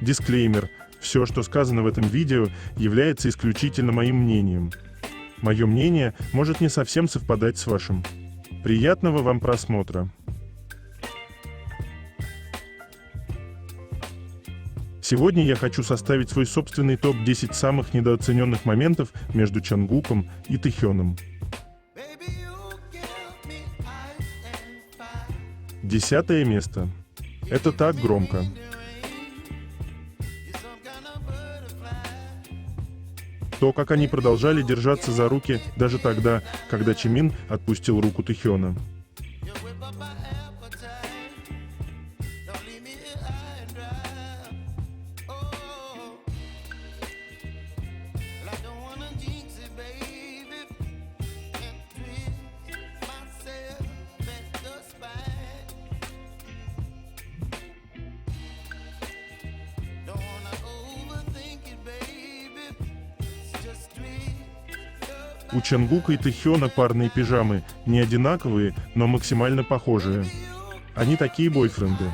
Дисклеймер. Все, что сказано в этом видео, является исключительно моим мнением. Мое мнение может не совсем совпадать с вашим. Приятного вам просмотра. Сегодня я хочу составить свой собственный топ-10 самых недооцененных моментов между Чонгуком и Тэхёном. 10-е место. Это так громко. То, как они продолжали держаться за руки даже тогда, когда Чимин отпустил руку Тэхёна. У Чонгука и Тэхёна парные пижамы не одинаковые, но максимально похожие. Они такие бойфренды.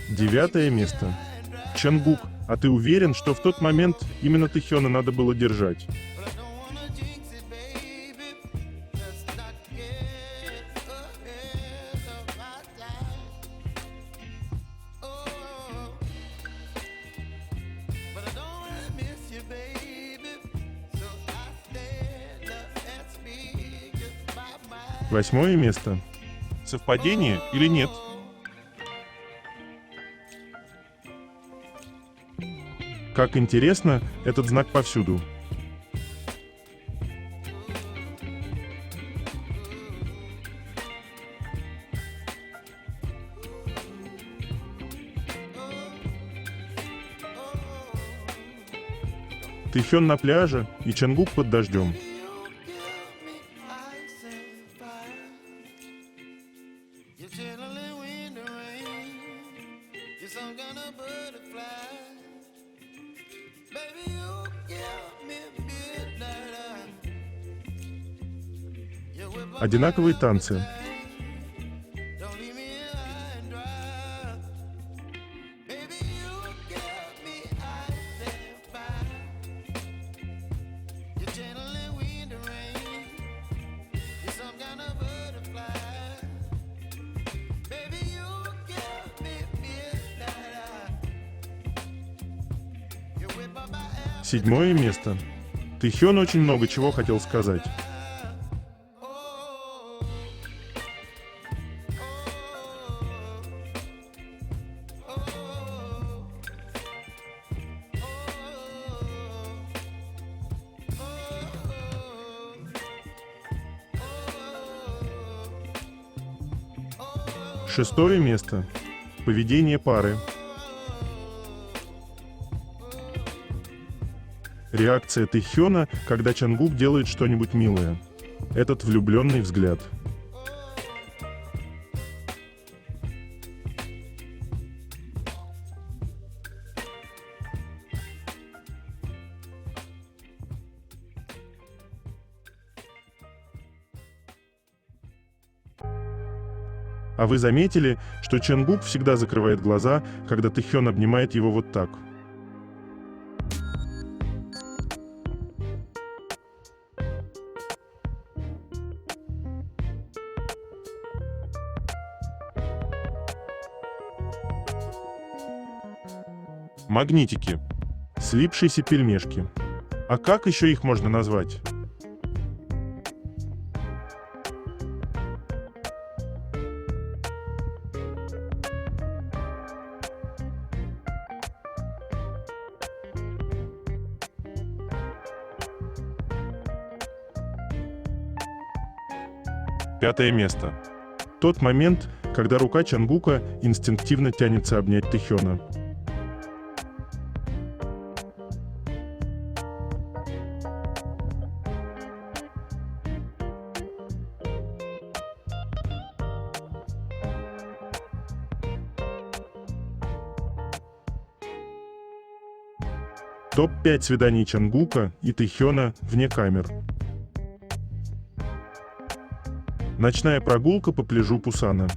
Девятое место. Чонгук, а ты уверен, что в тот момент именно Тэхёна надо было держать? Восьмое место. Совпадение или нет? Как интересно, этот знак повсюду. Тэхён на пляже и Чонгук под дождем. Одинаковые танцы. Седьмое место. Тэхён очень много чего хотел сказать. Шестое место. Поведение пары. Реакция Тэхёна, когда Чонгук делает что-нибудь милое. Этот влюбленный взгляд. А вы заметили, что Чонгук всегда закрывает глаза, когда Тэхён обнимает его вот так? Магнитики. Слипшиеся пельмешки. А как еще их можно назвать? Пятое место. Тот момент, когда рука Чонгука инстинктивно тянется обнять Тэхёна. Топ-5 свиданий Чангука и Тэхёна вне камер. Ночная прогулка по пляжу Пусана.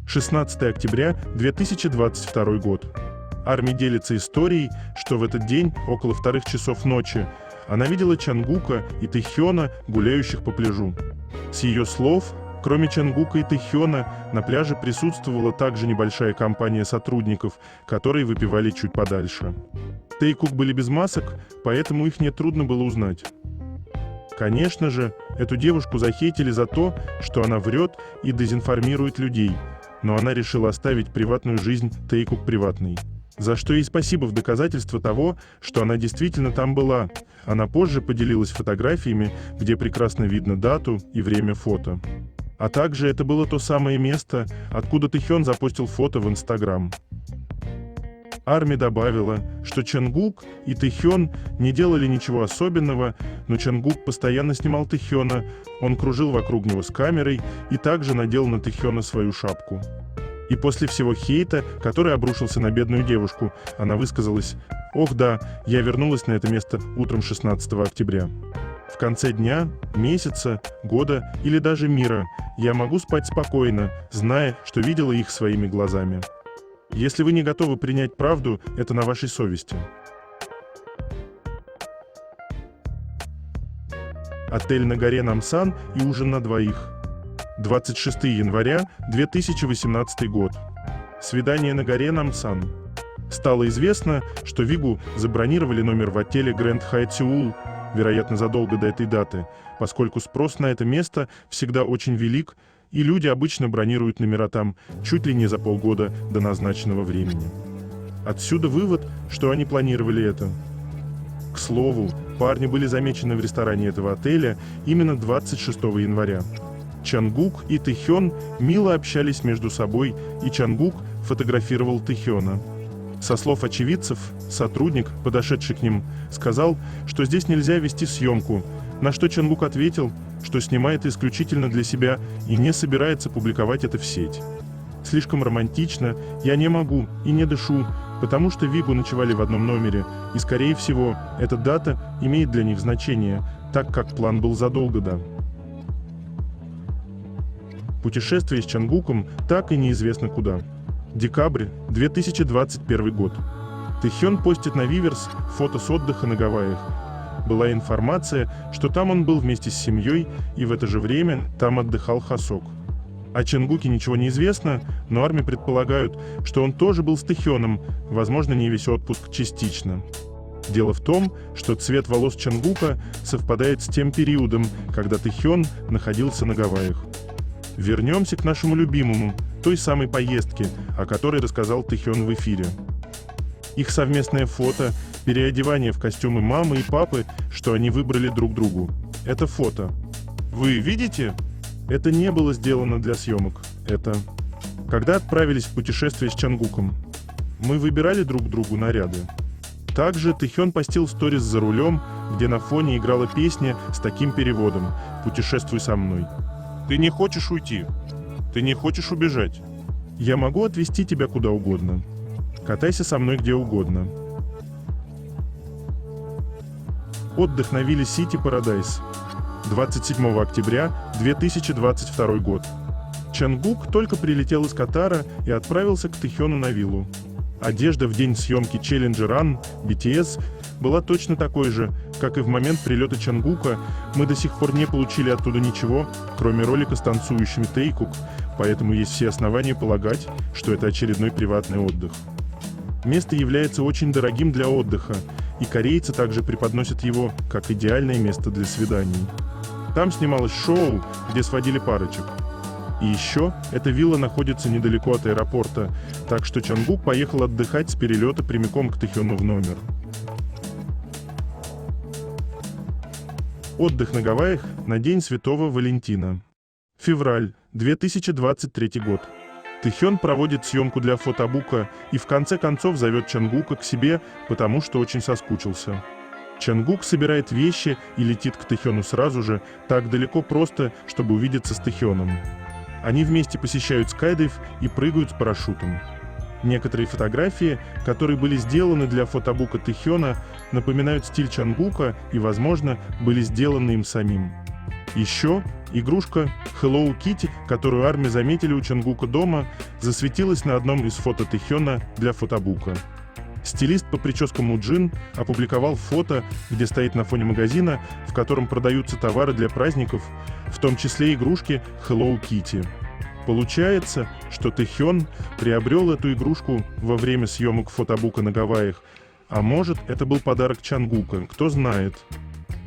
16 октября 2022 год. Арми делится историей, что в этот день, около 2 часов ночи, она видела Чангука и Тэхёна, гуляющих по пляжу. С ее слов, кроме Чангука и Тэхёна, на пляже присутствовала также небольшая компания сотрудников, которые выпивали чуть подальше. Тэйкук были без масок, поэтому их нетрудно было узнать. Конечно же, эту девушку захейтили за то, что она врет и дезинформирует людей, но она решила оставить приватную жизнь Тэйкук приватной. За что ей спасибо в доказательство того, что она действительно там была. Она позже поделилась фотографиями, где прекрасно видно дату и время фото. А также это было то самое место, откуда Тэхён запостил фото в Инстаграм. Арми добавила, что Чангук и Тэхён не делали ничего особенного, но Чангук постоянно снимал Тэхёна, он кружил вокруг него с камерой и также надел на Тэхёна свою шапку. И после всего хейта, который обрушился на бедную девушку, она высказалась: «Ох да, я вернулась на это место утром 16 октября. В конце дня, месяца, года или даже мира я могу спать спокойно, зная, что видела их своими глазами». Если вы не готовы принять правду, это на вашей совести. Отель на горе Намсан и ужин на двоих. 26 января 2018 год. Свидание на горе Намсан. Стало известно, что Вигу забронировали номер в отеле Grand Hyatt Seoul, вероятно, задолго до этой даты, поскольку спрос на это место всегда очень велик, и люди обычно бронируют номера там чуть ли не за полгода до назначенного времени. Отсюда вывод, что они планировали это. К слову, парни были замечены в ресторане этого отеля именно 26 января. Чангук и Тэхён мило общались между собой, и Чангук фотографировал Тэхёна. Со слов очевидцев, сотрудник, подошедший к ним, сказал, что здесь нельзя вести съемку, на что Чангук ответил, что снимает исключительно для себя и не собирается публиковать это в сеть. Слишком романтично, я не могу и не дышу, потому что Вигу ночевали в одном номере, и, скорее всего, эта дата имеет для них значение, так как план был задолго до. Путешествие с Чангуком так и неизвестно куда. Декабрь 2021 год. Тэхён постит на Виверс фото с отдыха на Гавайях. Была информация, что там он был вместе с семьей, и в это же время там отдыхал Хасок. О Чангуке ничего не известно, но армии предполагают, что он тоже был с Тэхёном, возможно, не весь отпуск частично. Дело в том, что цвет волос Чангука совпадает с тем периодом, когда Тэхён находился на Гавайях. Вернемся к нашему любимому, той самой поездке, о которой рассказал Тэхён в эфире. Их совместное фото, переодевание в костюмы мамы и папы, что они выбрали друг другу. Это фото. Вы видите? Это не было сделано для съемок. Это... Когда отправились в путешествие с Чангуком, мы выбирали друг другу наряды. Также Тэхён постил сторис за рулем, где на фоне играла песня с таким переводом: «Путешествуй со мной». Ты не хочешь уйти. Ты не хочешь убежать. Я могу отвезти тебя куда угодно. Катайся со мной где угодно. Отдых на вилле Сити Парадайз. 27 октября 2022 год. Чангук только прилетел из Катара и отправился к Тэхёну на виллу. Одежда в день съемки Challenge Run BTS была точно такой же, как и в момент прилета Чангука. Мы до сих пор не получили оттуда ничего, кроме ролика с танцующими Тэйкук, поэтому есть все основания полагать, что это очередной приватный отдых. Место является очень дорогим для отдыха, и корейцы также преподносят его как идеальное место для свиданий. Там снималось шоу, где сводили парочек. И еще эта вилла находится недалеко от аэропорта, так что Чангук поехал отдыхать с перелета прямиком к Тэхёну в номер. Отдых на Гавайях на День Святого Валентина. Февраль 2023 год. Тэхён проводит съемку для фотобука и в конце концов зовет Чангука к себе, потому что очень соскучился. Чангук собирает вещи и летит к Тэхёну сразу же, так далеко просто, чтобы увидеться с Тэхёном. Они вместе посещают скайдайв и прыгают с парашютом. Некоторые фотографии, которые были сделаны для фотобука Тэхёна, напоминают стиль Чонгука и, возможно, были сделаны им самим. Еще игрушка Hello Kitty, которую армии заметили у Чонгука дома, засветилась на одном из фото Тэхёна для фотобука. Стилист по прическам Муджин опубликовал фото, где стоит на фоне магазина, в котором продаются товары для праздников, в том числе игрушки Hello Kitty. Получается, что Тэхён приобрел эту игрушку во время съемок фотобука на Гавайях, а может, это был подарок Чонгука, кто знает.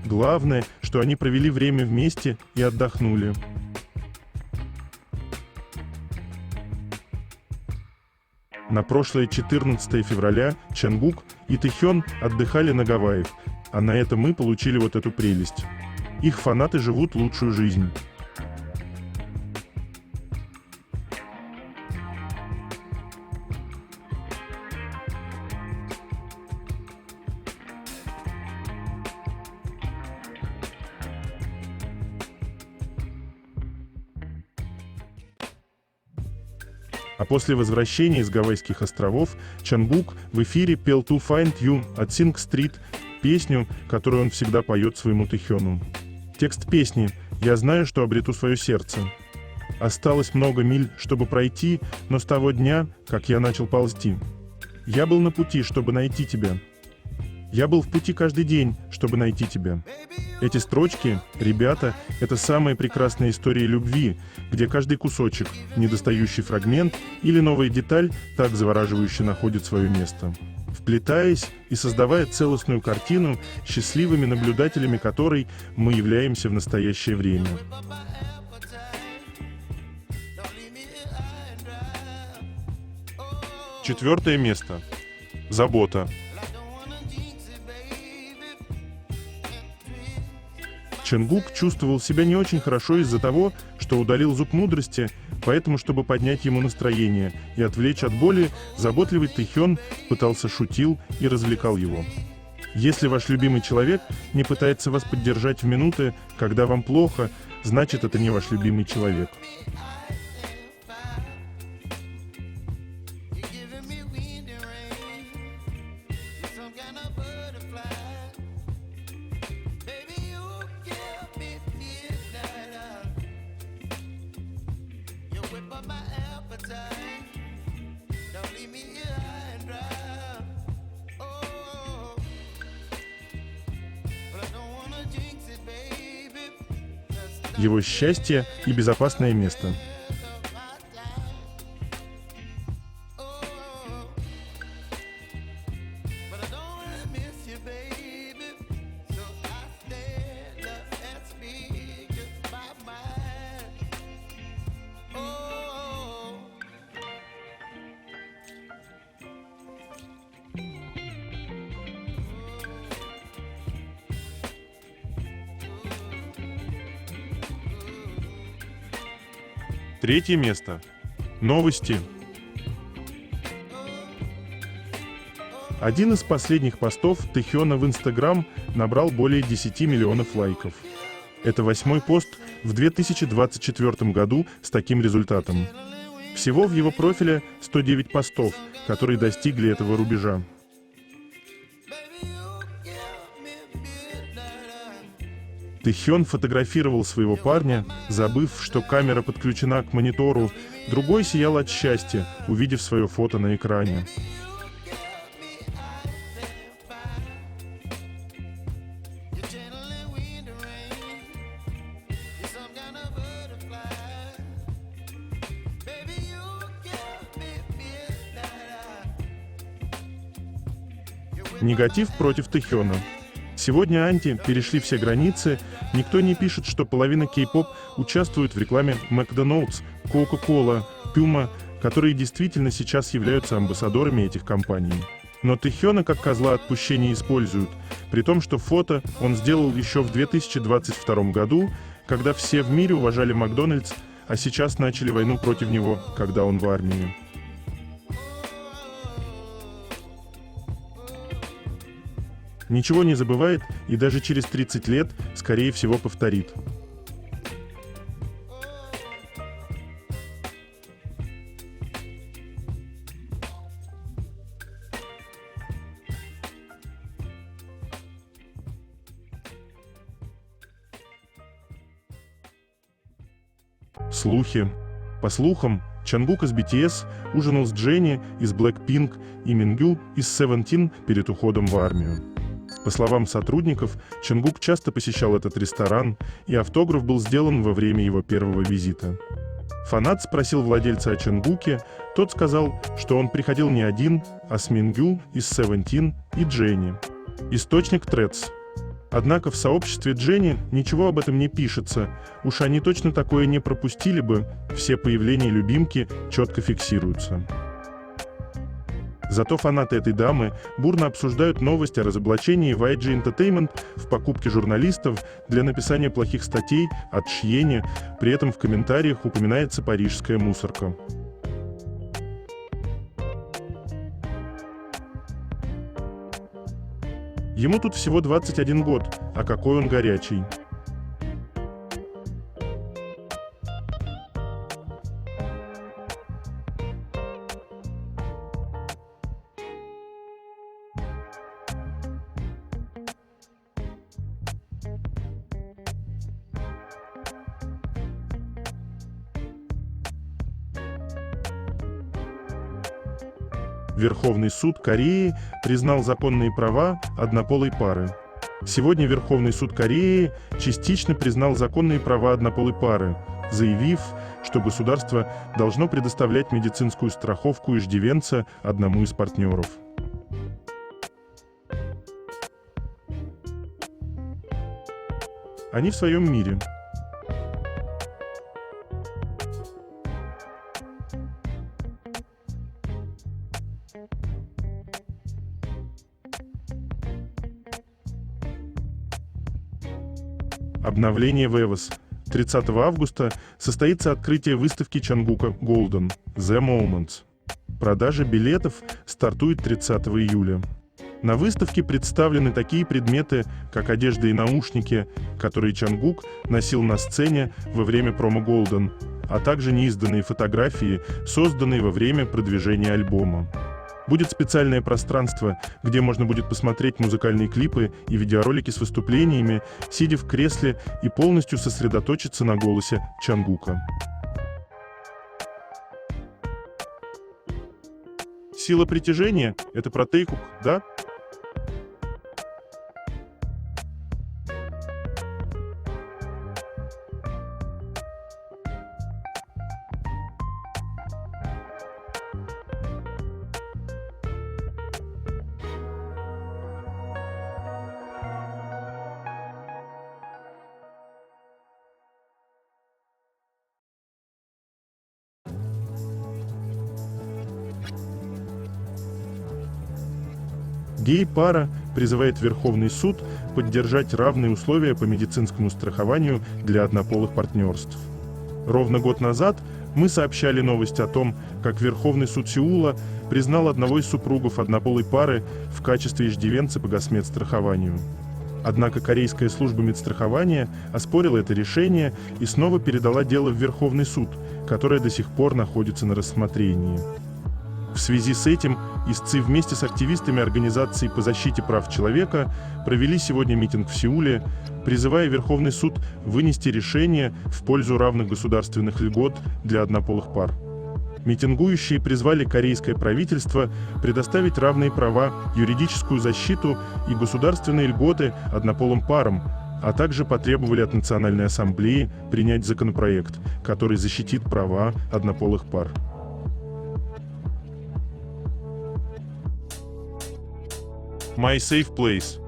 Главное, что они провели время вместе и отдохнули. На прошлое 14 февраля Чонгук и Тэхён отдыхали на Гавайях, а на это мы получили вот эту прелесть. Их фанаты живут лучшую жизнь. А после возвращения из Гавайских островов Чонгук в эфире пел «To Find You» от Sing Street, песню, которую он всегда поет своему Тэхёну. Текст песни «Я знаю, что обрету свое сердце». Осталось много миль, чтобы пройти, но с того дня, как я начал ползти. Я был на пути, чтобы найти тебя. Я был в пути каждый день, чтобы найти тебя. Эти строчки, ребята, это самая прекрасная история любви, где каждый кусочек, недостающий фрагмент или новая деталь так завораживающе находит свое место, вплетаясь и создавая целостную картину, счастливыми наблюдателями которой мы являемся в настоящее время. Четвертое место. Забота. Чонгук чувствовал себя не очень хорошо из-за того, что удалил зуб мудрости, поэтому, чтобы поднять ему настроение и отвлечь от боли, заботливый Тэхён пытался шутил и развлекал его. Если ваш любимый человек не пытается вас поддержать в минуты, когда вам плохо, значит, это не ваш любимый человек. Его счастье и безопасное место. Третье место. Новости. Один из последних постов Тэхёна в Instagram набрал более 10 миллионов лайков. Это 8-й пост в 2024 году с таким результатом. Всего в его профиле 109 постов, которые достигли этого рубежа. Тэхён фотографировал своего парня, забыв, что камера подключена к монитору, другой сиял от счастья, увидев свое фото на экране. Негатив против Тэхёна. Сегодня анти перешли все границы, никто не пишет, что половина кей-поп участвует в рекламе Макдоналдс, Кока-Кола, Пюма, которые действительно сейчас являются амбассадорами этих компаний. Но Тэхёна как козла отпущения используют, при том, что фото он сделал еще в 2022 году, когда все в мире уважали Макдональдс, а сейчас начали войну против него, когда он в армии. Ничего не забывает и даже через 30 лет, скорее всего, повторит. Слухи. По слухам, Чангук из BTS ужинал с Дженни из Blackpink и Мингю из Seventeen перед уходом в армию. По словам сотрудников, Чангук часто посещал этот ресторан, и автограф был сделан во время его первого визита. Фанат спросил владельца о Чангуке, тот сказал, что он приходил не один, а с Мингю из Seventeen и Дженни. Источник Threads. Однако в сообществе Дженни ничего об этом не пишется, уж они точно такое не пропустили бы, все появления любимки четко фиксируются. Зато фанаты этой дамы бурно обсуждают новость о разоблачении YG Entertainment в покупке журналистов для написания плохих статей от Шьени, при этом в комментариях упоминается парижская мусорка. Ему тут всего 21 год, а какой он горячий. Верховный суд Кореи признал законные права однополой пары. Сегодня Верховный суд Кореи частично признал законные права однополой пары, заявив, что государство должно предоставлять медицинскую страховку иждивенца одному из партнеров. Они в своем мире. Обновление в EVOS. 30 августа состоится открытие выставки Чангука Golden The Moments. Продажа билетов стартует 30 июля. На выставке представлены такие предметы, как одежда и наушники, которые Чангук носил на сцене во время промо Golden, а также неизданные фотографии, созданные во время продвижения альбома. Будет специальное пространство, где можно будет посмотреть музыкальные клипы и видеоролики с выступлениями, сидя в кресле и полностью сосредоточиться на голосе Чангука. Сила притяжения — это про Тэйкук, да? Гей-пара призывает Верховный суд поддержать равные условия по медицинскому страхованию для однополых партнерств. Ровно год назад мы сообщали новость о том, как Верховный суд Сеула признал одного из супругов однополой пары в качестве иждивенца по госмедстрахованию. Однако Корейская служба медстрахования оспорила это решение и снова передала дело в Верховный суд, которое до сих пор находится на рассмотрении. В связи с этим истцы вместе с активистами организаций по защите прав человека провели сегодня митинг в Сеуле, призывая Верховный суд вынести решение в пользу равных государственных льгот для однополых пар. Митингующие призвали корейское правительство предоставить равные права, юридическую защиту и государственные льготы однополым парам, а также потребовали от Национальной ассамблеи принять законопроект, который защитит права однополых пар. My Safe Place.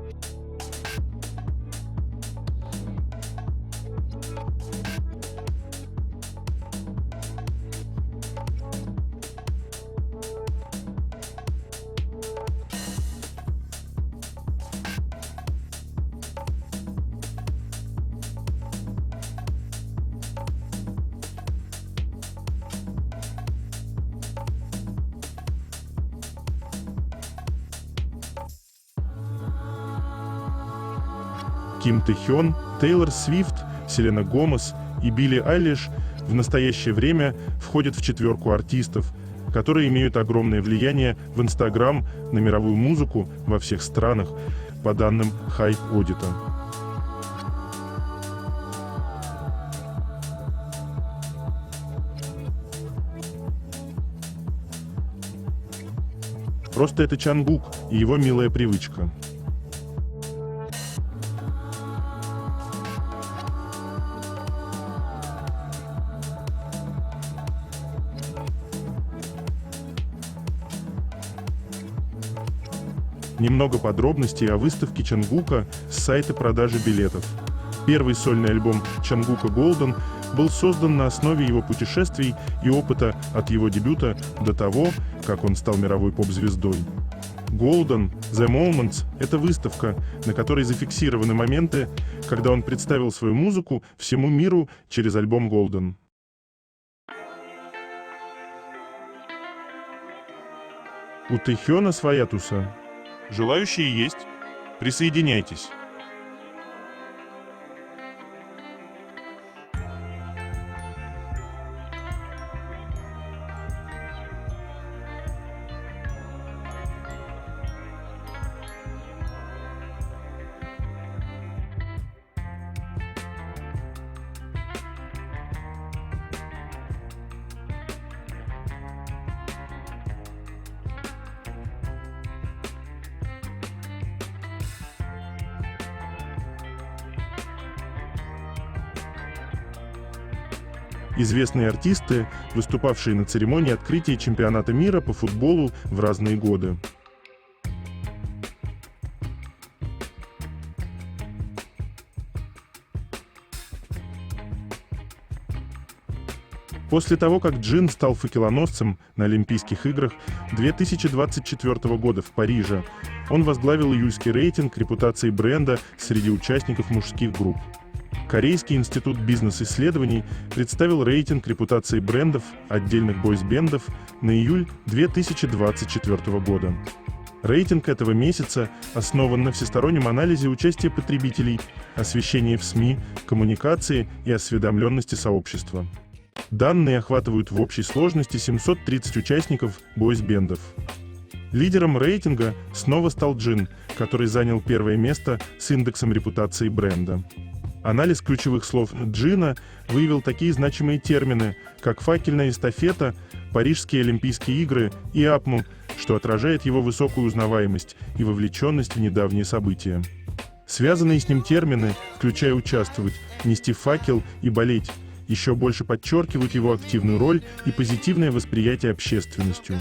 Ким Тэ-хён, Тейлор Свифт, Селена Гомес и Билли Айлиш в настоящее время входят в четверку артистов, которые имеют огромное влияние в Инстаграм на мировую музыку во всех странах, по данным Hype Audit. Просто это Чангук и его милая привычка. Немного подробностей о выставке Чангука с сайта продажи билетов. Первый сольный альбом Чангука Golden был создан на основе его путешествий и опыта от его дебюта до того, как он стал мировой поп-звездой. Golden The Moments — это выставка, на которой зафиксированы моменты, когда он представил свою музыку всему миру через альбом Golden. У Тэхёна своя туса. Желающие есть? Присоединяйтесь. Известные артисты, выступавшие на церемонии открытия чемпионата мира по футболу в разные годы. После того, как Джин стал факелоносцем на Олимпийских играх 2024 года в Париже, он возглавил июльский рейтинг репутации бренда среди участников мужских групп. Корейский институт бизнес-исследований представил рейтинг репутации брендов отдельных бойс-бендов на июль 2024 года. Рейтинг этого месяца основан на всестороннем анализе участия потребителей, освещении в СМИ, коммуникации и осведомленности сообщества. Данные охватывают в общей сложности 730 участников бойс-бендов. Лидером рейтинга снова стал Джин, который занял первое место с индексом репутации бренда. Анализ ключевых слов Джина выявил такие значимые термины, как факельная эстафета, Парижские Олимпийские игры и АПМУ, что отражает его высокую узнаваемость и вовлеченность в недавние события. Связанные с ним термины, включая участвовать, нести факел и болеть, еще больше подчеркивают его активную роль и позитивное восприятие общественностью.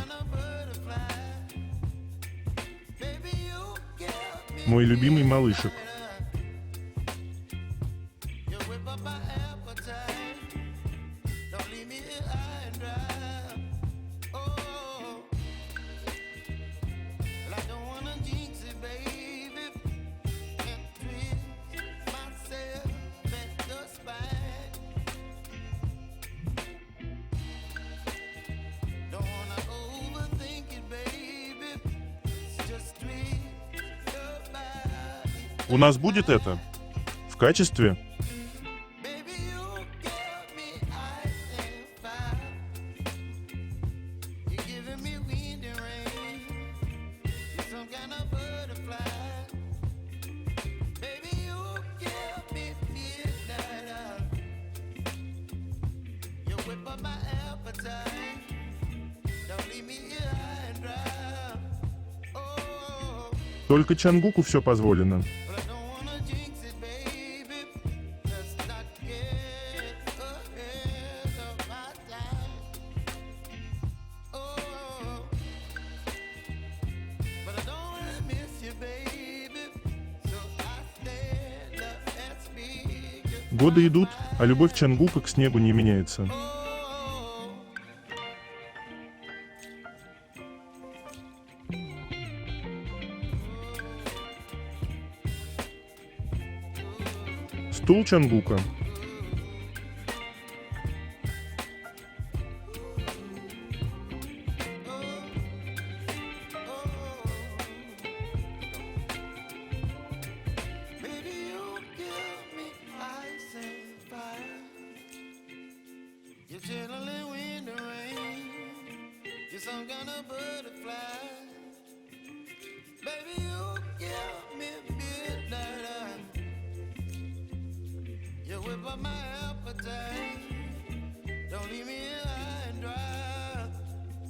Мой любимый малышек. У нас будет это? В качестве? Только Чангуку все позволено. Годы идут, а любовь Чангука к снегу не меняется. Стул Чангука.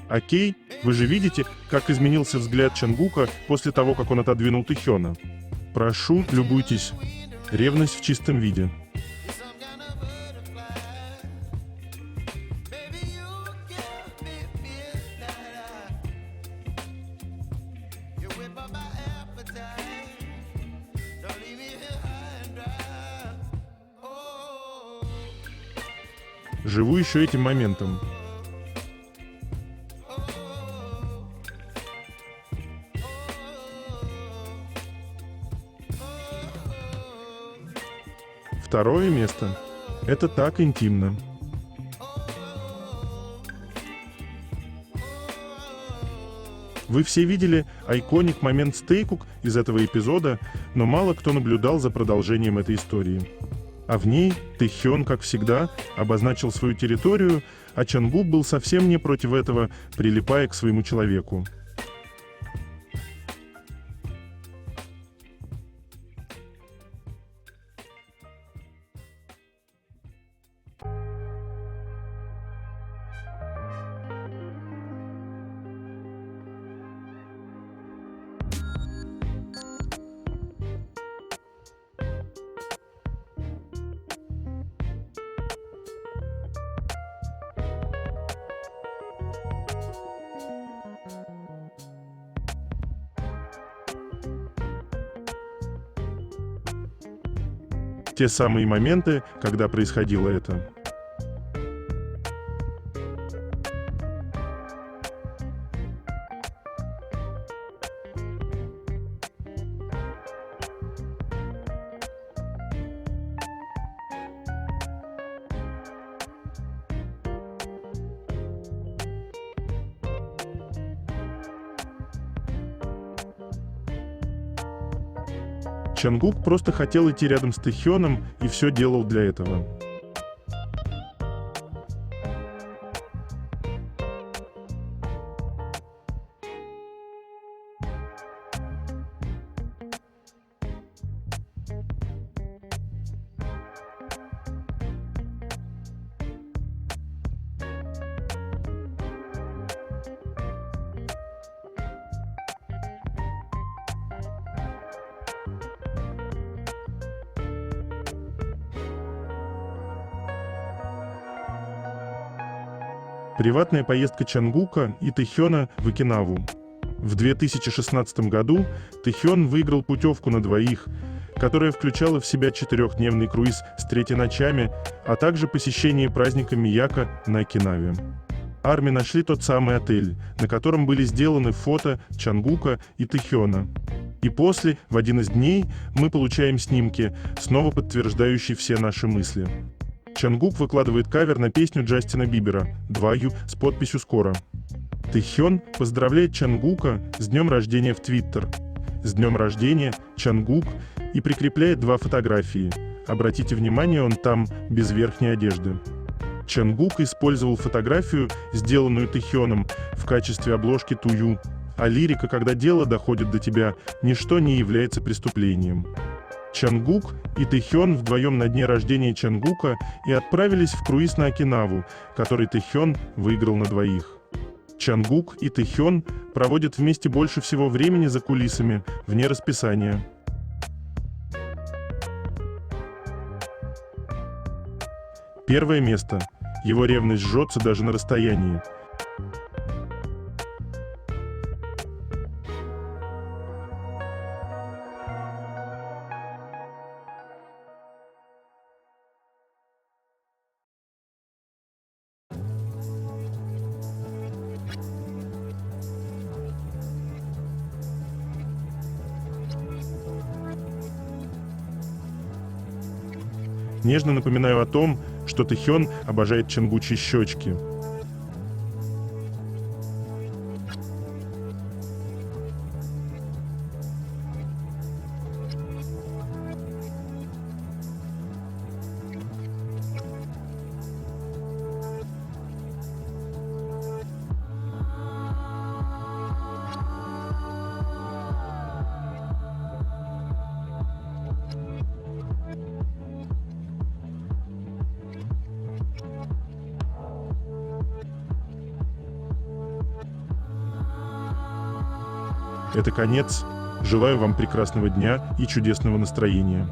Окей, Вы же видите, как изменился взгляд Чангука после того, как он отодвинул Тэхёна. Прошу, любуйтесь. Ревность в чистом виде. Живу еще этим моментом. Второе место. Это так интимно. Вы все видели айконик момент Стейкук из этого эпизода, но мало кто наблюдал за продолжением этой истории. А в ней Тэхён, как всегда, обозначил свою территорию, а Чангук был совсем не против этого, прилипая к своему человеку. Те самые моменты, когда происходило это. Чангук просто хотел идти рядом с Тэхёном и все делал для этого. Приватная поездка Чангука и Тэхёна в Окинаву. В 2016 году Тэхён выиграл путевку на двоих, которая включала в себя 4-дневный круиз с 3 ночами, а также посещение праздника Мияко на Окинаве. Арми нашли тот самый отель, на котором были сделаны фото Чангука и Тэхёна. И после, в один из дней, мы получаем снимки, снова подтверждающие все наши мысли. Чангук выкладывает кавер на песню Джастина Бибера «2 Ю» с подписью «Скоро». Тэхён поздравляет Чангука с днем рождения в Твиттер. С днем рождения, Чангук, и прикрепляет 2 фотографии. Обратите внимание, он там без верхней одежды. Чангук использовал фотографию, сделанную Тэхёном, в качестве обложки «Тую», а лирика «Когда дело доходит до тебя, ничто не является преступлением». Чангук и Тэхён вдвоем на дне рождения Чангука и отправились в круиз на Окинаву, который Тэхён выиграл на двоих. Чангук и Тэхён проводят вместе больше всего времени за кулисами, вне расписания. Первое место. Его ревность жжется даже на расстоянии. Нежно напоминаю о том, что Тэхён обожает чангучьи щечки. Это конец. Желаю вам прекрасного дня и чудесного настроения.